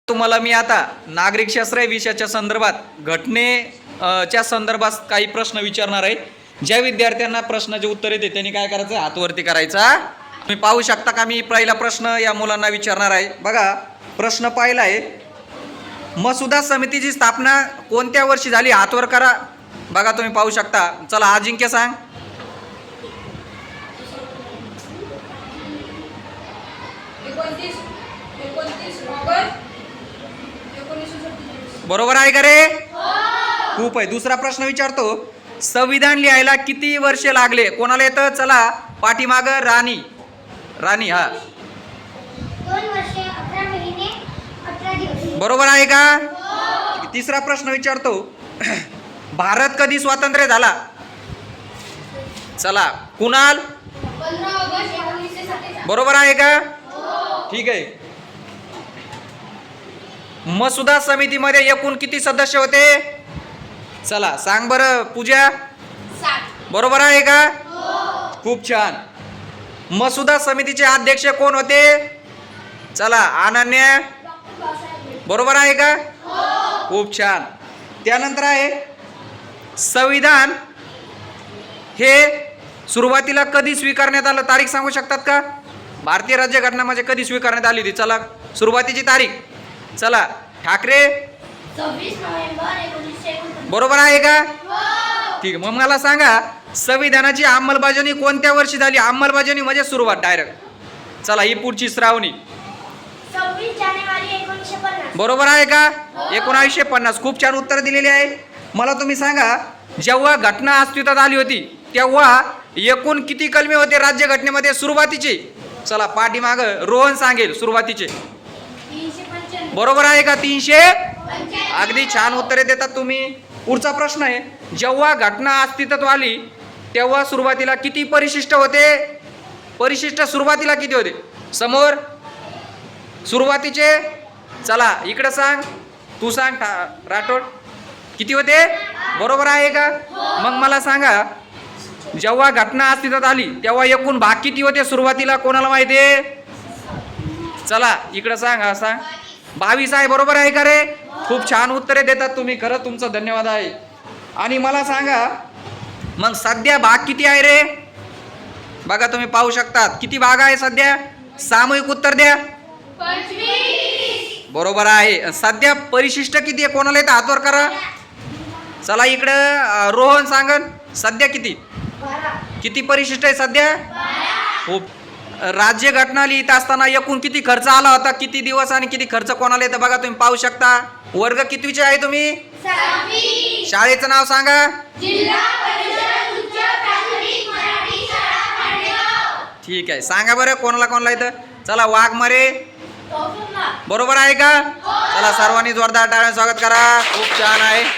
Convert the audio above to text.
तुम्हाला मी आता नागरिकशास्त्र या विषयाच्या संदर्भात च्या संदर्भात काही प्रश्न विचारणार आहे. ज्या विद्यार्थ्यांना प्रश्नाचे उत्तर येते त्यांनी काय करायचं, हात वरती करायचा. तुम्ही पाहू शकता का मी पहिला प्रश्न या मुलांना विचारणार आहे. बघा प्रश्न पहिला आहे, मसुदा समितीची स्थापना कोणत्या वर्षी झाली, हात वर करा. बघा तुम्ही पाहू शकता. चला अजिंक्य सांग. बरोबर आहे का रे? खूप आहे. दुसरा प्रश्न विचारतो, संविधान लिहायला किती वर्षे लागले? कोणाला येतं? चला पाठीमाग राणी. हा 2 वर्षे 18 महिने 18 दिवस. बरोबर आहे का? तिसरा प्रश्न विचारतो, भारत कधी स्वातंत्र्य झाला? चला कुणाल. 15 ऑगस्ट 1947. बरोबर आहे का? ठीक आहे. मसुदा समितीमध्ये एकूण किती सदस्य होते? चला सांग बरं पूजा. 7. बरोबर आहे का? खूप छान. मसुदा समितीचे अध्यक्ष कोण होते? चला अनन्या. डॉक्टर बाबासाहेब. बरोबर आहे का? खूप छान. त्यानंतर आहे, संविधान हे सुरुवातीला कधी स्वीकारण्यात आलं? तारीख सांगू शकतात का? भारतीय राज्यघटनामध्ये कधी स्वीकारण्यात आली होती? चला सुरुवातीची तारीख. चला ठाकरे. 26 नोव्हेंबर 1949. बरोबर आहे का? ठीक आहे. मग मला सांगा, संविधानाची अंमलबजावणी कोणत्या वर्षी झाली? अंमलबजावणी म्हणजे सुरुवात डायरेक्ट. चला ही पुढची श्रावणी. 26 जानेवारी 1950. बरोबर आहे का? 1950. खूप छान उत्तर दिलेले आहे. मला तुम्ही सांगा, जेव्हा घटना अस्तित्वात आली होती तेव्हा एकूण किती कलमे होते राज्यघटनेमध्ये सुरुवातीचे? चला पाठीमाग रोहन सांगेल सुरुवातीचे. 395. बरोबर आहे का? 300. अगदी छान उत्तरे देतात तुम्ही. पुढचा प्रश्न आहे, जेव्हा घटना अस्तित्वात आली तेव्हा सुरुवातीला किती परिशिष्ट होते? परिशिष्ट सुरुवातीला किती होते? समोर सुरुवातीचे. चला इकडे सांग. तू सांग राठोड. किती होते? बरोबर आहे का? मग मला सांगा, जेव्हा घटना अस्तित्वात आली तेव्हा एकूण भाग किती होते सुरुवातीला? कोणाला माहिती आहे? चला इकडे सांग. हा सांग. 22 आहे. बरोबर आहे का रे? खूप छान उत्तरे देतात तुम्ही. खरं तुमचं धन्यवाद आहे. आणि मला सांगा, मग सध्या भाग किती आहे रे? बघा तुम्ही पाहू शकतात किती भाग आहे सध्या. सामूहिक उत्तर द्या. 25. बरोबर आहे. सध्या परिशिष्ट किती आहे? कोणाला येतं? हातवर करा. चला इकडं रोहन सांगन. सध्या किती 12. किती परिशिष्ट आहे सध्या? खूप. राज्यघटना लिहित असताना एकूण किती खर्च आला होता? किती दिवस आणि किती खर्च कोणाला येतं? बघा तुम्ही पाहू शकता. वर्ग कितवीचे आहे तुम्ही? 6वी. शाळेचं नाव सांगा. जिल्हा परिषद उच्च प्राथमिक मराठी शाळा माणगाव. ठीक आहे. सांगा बरं कोणाला येतं? चला वाघमारे. तोफुल्ला. बरोबर आहे का? चला सर्वांनी जोरदार टाळ्या स्वागत करा. खूप छान आहे.